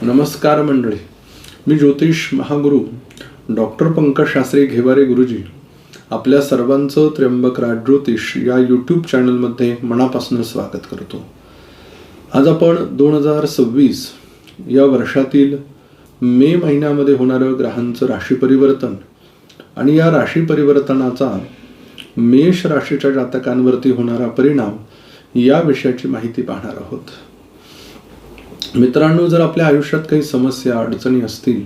नमस्कार मंडळी, मी ज्योतिष महागुरु डॉक्टर पंकज शास्त्री घेवारे गुरुजी आपल्या सर्वांचं त्र्यंबक राज ज्योतिष या यूट्यूब चॅनलमध्ये मनापासून स्वागत करतो. आज आपण 2026 या वर्षातील मे महिन्यामध्ये होणारं ग्रहांचं राशी परिवर्तन आणि या राशी परिवर्तनाचा मेष राशीच्या जातकांवरती होणारा परिणाम या विषयाची माहिती पाहणार आहोत. मित्रांनो, जर आपल्या आयुष्यात काही समस्या अडचणी असतील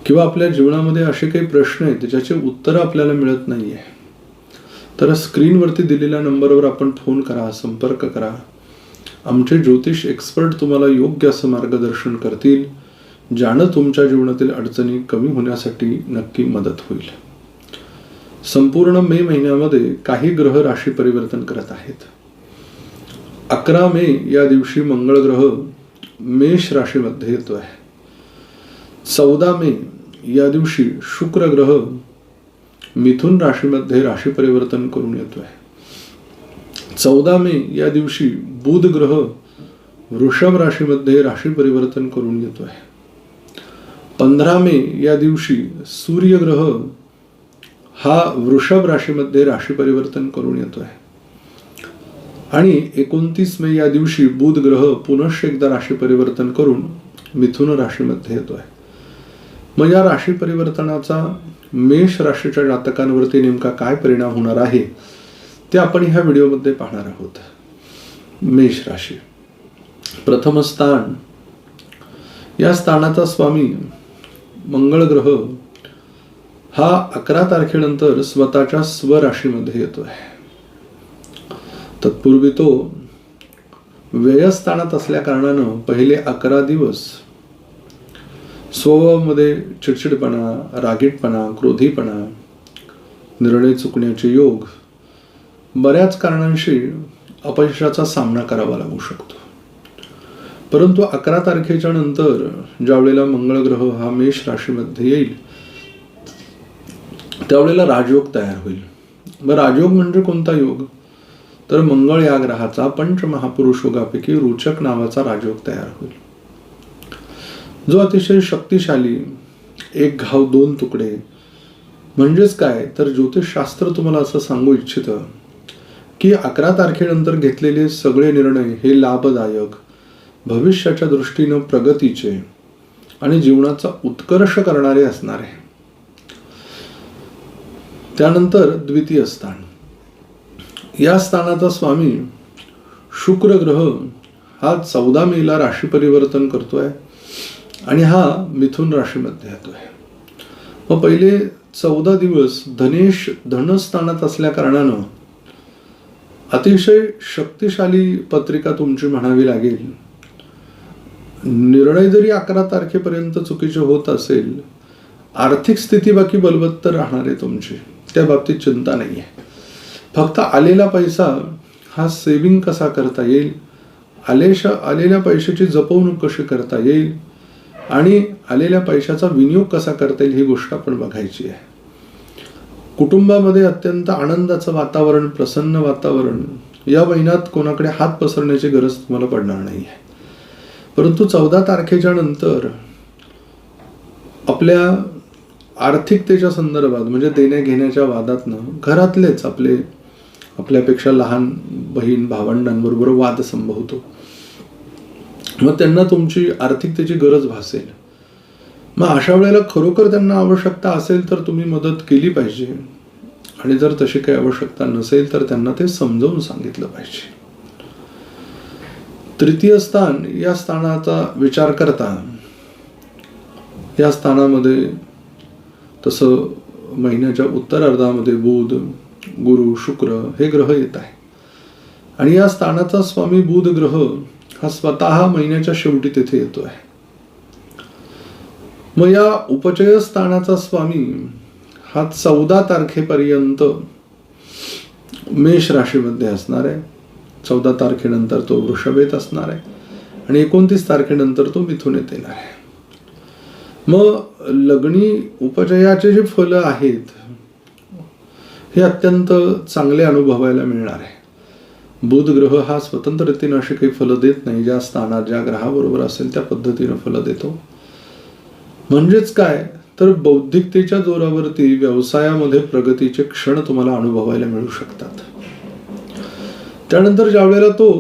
किंवा आपल्या जीवनामध्ये असे काही प्रश्न आहेत ज्याचे उत्तर आपल्याला मिळत नाहीये, तर स्क्रीनवरती दिलेल्या नंबरवर आपण फोन करा, संपर्क करा. आमचे ज्योतिष एक्सपर्ट तुम्हाला योग्य असं मार्गदर्शन करतील, ज्यानं तुमच्या जीवनातील अडचणी कमी होण्यासाठी नक्की मदत होईल. संपूर्ण मे महिन्यामध्ये काही ग्रह राशी परिवर्तन करत आहेत. 11 मे या दिवशी मंगळ ग्रह मेष राशीमध्ये येतोय. 14 मे या दिवशी शुक्र ग्रह मिथुन राशीमध्ये राशी परिवर्तन करून येतोय. 14 मे या दिवशी बुध ग्रह वृषभ राशीमध्ये राशी परिवर्तन करून येतोय. 15 मे या दिवशी सूर्य ग्रह हा वृषभ राशीमध्ये राशी परिवर्तन करून येतोय. आणि 29 मे या दिवशी बुध ग्रह पुनश्च एकदा राशी परिवर्तन करून मिथुन राशीमध्ये येतोय. मग या राशी परिवर्तनाचा मेष राशीच्या जातकांवरती नेमका काय परिणाम होणार आहे ते आपण ह्या व्हिडिओमध्ये पाहणार आहोत. मेष राशी, प्रथम स्थान, या स्थानाचा स्वामी मंगळ ग्रह हा 11 तारखेनंतर स्वतःच्या स्वराशीमध्ये येतोय. तत्पूर्वी तो व्ययस्थानात असल्या कारणानं पहिले 11 दिवस स्वभावामध्ये चिडचिडपणा, रागीटपणा, क्रोधीपणा, निर्णय चुकण्याचे योग, बऱ्याच कारणांशी अपयशाचा सामना करावा लागू शकतो. परंतु 11 तारखेच्या नंतर ज्यावेळेला मंगळ ग्रह हा मेष राशीमध्ये येईल त्यावेळेला राजयोग तयार होईल. मग राजयोग म्हणजे कोणता योग? तर मंगळ या ग्रहाचा पंचमहापुरुष योगापैकी रोचक नावाचा राजयोग तयार होईल, जो अतिशय शक्तिशाली, एक घाव दोन तुकडे. म्हणजेच काय तर ज्योतिषशास्त्र तुम्हाला असं सांगू इच्छितं की 11 तारखेनंतर घेतलेले सगळे निर्णय हे लाभदायक, भविष्याच्या दृष्टीनं प्रगतीचे आणि जीवनाचा उत्कर्ष करणारे असणार आहे. त्यानंतर द्वितीय स्थान, या स्थानाचा स्वामी शुक्र ग्रह हा 14 मेला राशी परिवर्तन करतोय आणि हा मिथुन राशीमध्ये येतोय. मग पहिले 14 दिवस धनेश धनस्थानात असल्या कारणानं अतिशय शक्तिशाली पत्रिका तुमची म्हणावी लागेल. निर्णय जरी 11 तारखेपर्यंत चुकीचे होत असेल, आर्थिक स्थिती बाकी बलवत्तर राहणार आहे तुमची, त्या बाबतीत चिंता नाहीये. फक्त आलेला पैसा हा सेव्हिंग कसा करता येईल, आलेल्या पैशाची जपवणूक कशी करता येईल आणि आलेल्या पैशाचा विनियोग कसा करता येईल ही गोष्ट आपण बघायची आहे. कुटुंबामध्ये अत्यंत आनंदाचं वातावरण, प्रसन्न वातावरण, या महिन्यात कोणाकडे हात पसरण्याची गरज तुम्हाला पडणार नाही आहे. परंतु 14 तारखेच्या नंतर आपल्या आर्थिकतेच्या संदर्भात म्हणजे देण्या घेण्याच्या वादातनं घरातलेच आपल्यापेक्षा लहान बहीण भावंडांबरोबर वाद संभवतो. मग त्यांना तुमची आर्थिकतेची गरज भासेल. मग अशा वेळेला खरोखर त्यांना आवश्यकता असेल तर तुम्ही मदत केली पाहिजे आणि जर तशी काही आवश्यकता नसेल तर त्यांना ते समजावून सांगितलं पाहिजे. तृतीय स्थान, या स्थानाचा विचार करता या स्थानामध्ये तसं महिन्याच्या उत्तरार्धामध्ये बुध, गुरु, शुक्र हे ग्रह येत आहे आणि या स्थानाचा स्वामी बुध ग्रह हा स्वतः महिन्याच्या शेवटी तेथे येतोय. मग या उपचय स्थानाचा स्वामी हा 14 तारखेपर्यंत मेष राशीमध्ये असणार आहे. 14 तारखेनंतर तो वृषभेत असणार आहे आणि 29 तारखेनंतर तो मिथुनेत येणार आहे. मग लग्नी उपचयाचे जे फलं आहेत हे अत्यंत चांगले अनुभवायला मिळणार आहे. बुध ग्रह हा स्वतंत्र रीतीने अशी काही फलं देत नाही. ज्या स्थानात ज्या ग्रहाबरोबर असेल त्या पद्धतीनं फलं देतो. म्हणजेच काय तर बौद्धिकतेच्या जोरावरती व्यवसायामध्ये प्रगतीचे क्षण तुम्हाला अनुभवायला मिळू शकतात. त्यानंतर ज्या वेळेला तो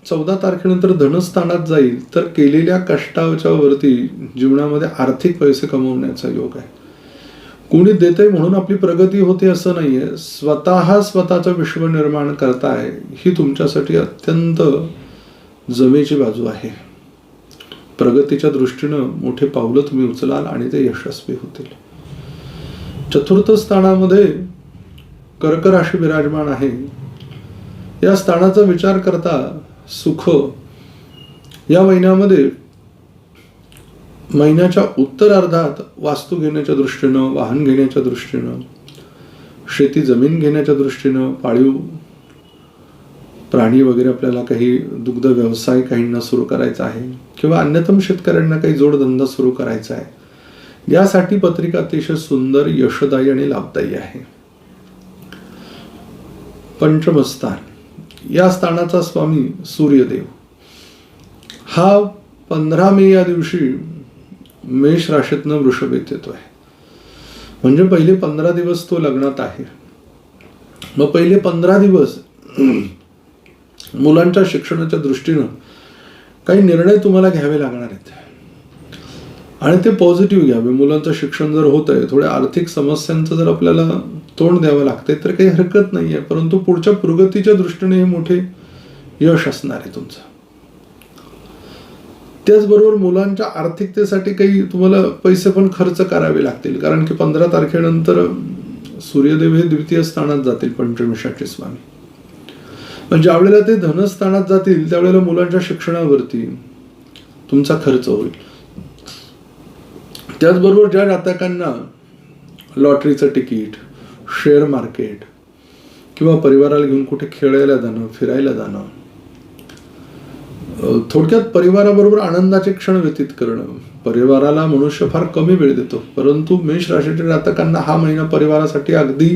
14 तारखेनंतर धनस्थानात जाईल तर केलेल्या कष्टाच्या वरती जीवनामध्ये आर्थिक पैसे कमवण्याचा योग आहे. कोणी देते म्हणून आपली प्रगती होते असं नाहीये. स्वतःचं विश्व निर्माण करताय ही तुमच्यासाठी अत्यंत जमेची बाजू आहे. प्रगतीच्या दृष्टीनं मोठे पावलं तुम्ही उचलाल आणि ते यशस्वी होतील. 4th स्थानामध्ये कर्क राशी विराजमान आहे. या स्थानाचा विचार करता सुख या महिन्यामध्ये महिन्याच्या उत्तरार्धात वास्तू घेण्याच्या दृष्टीनं, वाहन घेण्याच्या दृष्टीनं, शेती जमीन घेण्याच्या दृष्टीनं, पाळीव प्राणी वगैरे आपल्याला काही दुग्ध व्यवसाय काहींना सुरू करायचा आहे किंवा अन्यतम शेतकऱ्यांना काही जोडधंदा सुरू करायचा आहे. यासाठी पत्रिका अतिशय सुंदर, यशदायी आणि लाभदायी आहे. 5म स्थान या स्थानाचा स्वामी सूर्यदेव हा 15 मे या दिवशी मेष राशीतनं वृषभेत येतोय. म्हणजे पहिले 15 दिवस तो लग्नात आहे. मग पहिले 15 दिवस मुलांच्या शिक्षणाच्या दृष्टीनं काही निर्णय तुम्हाला घ्यावे लागणार आहेत आणि ते पॉझिटिव्ह घ्यावे. मुलांचं शिक्षण जर होत आहे, थोड्या आर्थिक समस्यांचं जर आपल्याला तोंड द्यावं लागतंय तर काही हरकत नाहीये, परंतु पुढच्या प्रगतीच्या दृष्टीने हे मोठे यश असणार आहे तुमचं. त्याचबरोबर मुलांच्या आर्थिकतेसाठी काही तुम्हाला पैसे पण खर्च करावे लागतील, कारण की 15 तारखेनंतर सूर्यदेव हे द्वितीय स्थानात जातील, पंचमेशाचे स्वामी. पण ज्या वेळेला ते धनस्थानात जातील त्यावेळेला मुलांच्या शिक्षणावरती तुमचा खर्च होईल. त्याचबरोबर ज्या जातकांना लॉटरीचं तिकीट, शेअर मार्केट किंवा परिवाराला घेऊन कुठे खेळायला जाणं, फिरायला जाणं, थोडक्यात परिवाराबरोबर आनंदाचे क्षण व्यतीत करणं. परिवाराला मनुष्य फार कमी वेळ देतो, परंतु मेष राशीच्या जातकांना हा महिना परिवारासाठी अगदी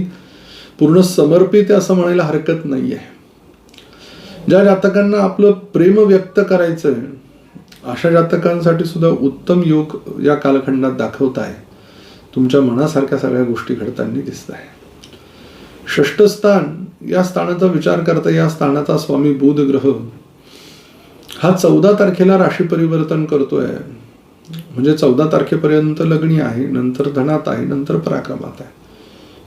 पूर्ण समर्पित असं म्हणायला हरकत नाहीये. ज्या जातकांना आपलं प्रेम व्यक्त करायचंय अशा जातकांसाठी सुद्धा उत्तम योग या कालखंडात दाखवत आहे. तुमच्या मनासारख्या सगळ्या गोष्टी घडताना दिसत आहे. 6ठ स्थान या स्थानाचा विचार करता या स्थानाचा स्वामी बुध ग्रह हा 14 तारखेला राशी परिवर्तन करतोय. म्हणजे 14 तारखेपर्यंत लग्नी आहे, नंतर धनात आहे, नंतर पराक्रमात आहे.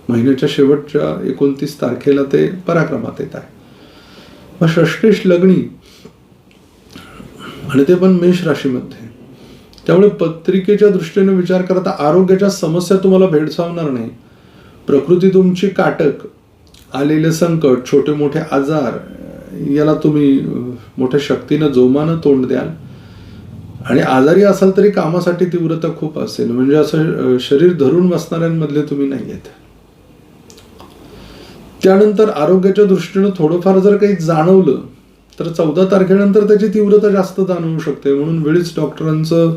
महिन्याच्या शेवटच्या 29 तारखेला ते पराक्रमात येत आहे. मग षष्ठेश लग्नी आणि ते पण मेष राशीमध्ये. त्यामुळे पत्रिकेच्या दृष्टीने विचार करता आरोग्याच्या समस्या तुम्हाला भेडसावणार नाही. प्रकृती तुमची काटक, आलेले संकट, छोटे मोठे आजार याला तुम्ही मोठ्या शक्तीनं जोमानं तोंड द्याल. आणि आजारी असाल तरी कामासाठी तीव्रता खूप असेल, म्हणजे असं शरीर धरून बसणाऱ्यांमधले तुम्ही नाही आहेत. त्यानंतर आरोग्याच्या दृष्टीनं थोडंफार जर काही जाणवलं तर 14 तारखेनंतर त्याची तीव्रता जास्त जाणवू शकते. म्हणून वेळीच डॉक्टरांचं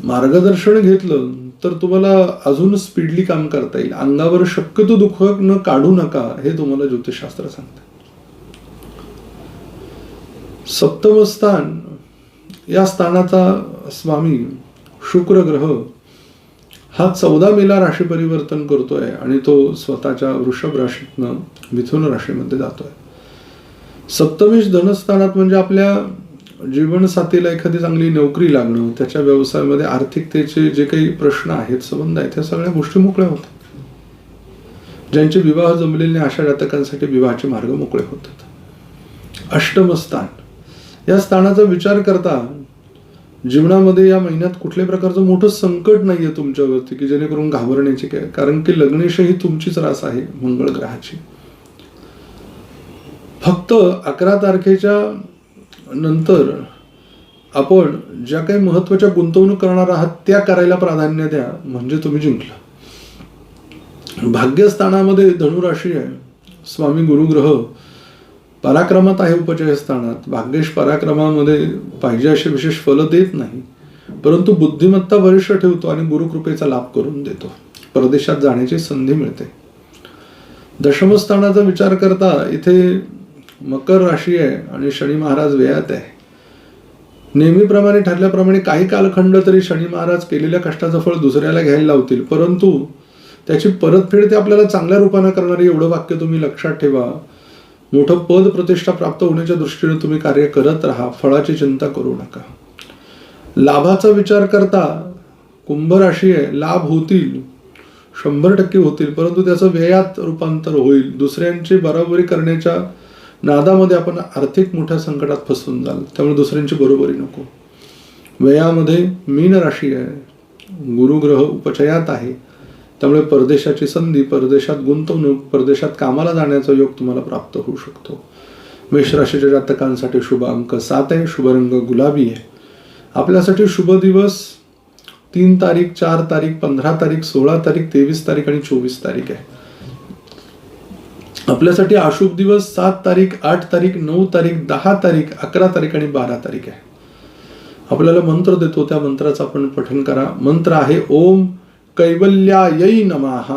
मार्गदर्शन घेतलं तर तुम्हाला अजून स्पीडली काम करता येईल. अंगावर शक्यतो दुःख न काढू नका हे तुम्हाला ज्योतिषशास्त्र सांगतं. 7म स्थान या स्थानाचा स्वामी शुक्र ग्रह हा 14 मेला राशी परिवर्तन करतोय आणि तो स्वतःच्या वृषभ राशीतनं मिथुन राशीमध्ये जातोय. सप्तमेश धनस्थानात म्हणजे आपल्या जीवनसाथीला एखादी चांगली नोकरी लागणं, त्याच्या व्यवसायामध्ये आर्थिकतेचे जे काही प्रश्न आहेत, संबंध आहेत, त्या सगळ्या गोष्टी मोकळ्या होतात. ज्यांचे विवाह जमलेले नाही अशा जातकांसाठी विवाहाचे मार्ग मोकळे होतात. 8म स्थान या स्थानाचा विचार करता जीवनामध्ये या महिन्यात कुठल्याही प्रकारचं मोठं संकट नाहीये तुमच्यावरती की जेणेकरून घाबरण्याची काय, कारण की लग्नेश ही तुमचीच रास आहे मंगळ ग्रहाची. फक्त 11 तारखेच्या नंतर आपण ज्या काही महत्वाच्या गुंतवणूक करणार आहात त्या करायला प्राधान्य द्या, म्हणजे तुम्ही जिंकला. भाग्यस्थानामध्ये धनुराशी आहे. स्वामी गुरुग्रह पराक्रमात आहे उपचय स्थानात. भाग्येश पराक्रमामध्ये पाहिजे असे विशेष फल देत नाही, परंतु बुद्धिमत्ता वरिष्ठ ठेवतो आणि गुरुकृपेचा लाभ करून देतो. परदेशात जाण्याची संधी मिळते. 10म स्थानाचा विचार करता इथे मकर राशी आहे आणि शनी महाराज व्ययात आहे. नेहमीप्रमाणे ठरल्याप्रमाणे काही कालखंड तरी शनी महाराज केलेल्या कष्टाचं फळ दुसऱ्याला घ्यायला लावतील, परंतु त्याची परतफेड ते आपल्याला चांगल्या रूपानं करणारे एवढं वाक्य तुम्ही लक्षात ठेवा. मोठं पद प्रतिष्ठा प्राप्त होण्याच्या दृष्टीने तुम्ही कार्य करत राहा, फळाची चिंता करू नका. लाभाचा विचार करता कुंभ राशी आहे, लाभ होतील, 100% होतील, परंतु त्याचं व्ययात रूपांतर होईल. दुसऱ्यांची बरोबरी करण्याच्या नादामध्ये आपण आर्थिक मोठ्या संकटात फसून जाल, त्यामुळे दुसऱ्यांची बरोबरी नको. व्ययामध्ये मीन राशी आहे, गुरुग्रह उपचयात आहे, त्यामुळे परदेशाची संधी, परदेशात गुंतवणूक, परदेशात कामाला जाण्याचा योग तुम्हाला प्राप्त होऊ शकतो. मेष राशीच्या जातकांसाठी शुभ अंक 7 आहे, शुभ रंग गुलाबी आहे. आपल्यासाठी शुभ दिवस 3 तारीख, 4 तारीख, 15 तारीख, 16 तारीख, 23 तारीख आणि 24 तारीख आहे. आपल्यासाठी अशुभ दिवस 7 तारीख, 8 तारीख, 9 तारीख, 10 तारीख, 11 तारीख आणि 12 तारीख आहे. आपल्याला मंत्र देतो, त्या मंत्राचं आपण पठण करा. मंत्र आहे ओम कैवल्यायै नमः.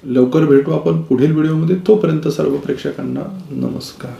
लवकर भेटू आपण पुढील व्हिडिओमध्ये. तोपर्यंत सर्व प्रेक्षकांना नमस्कार.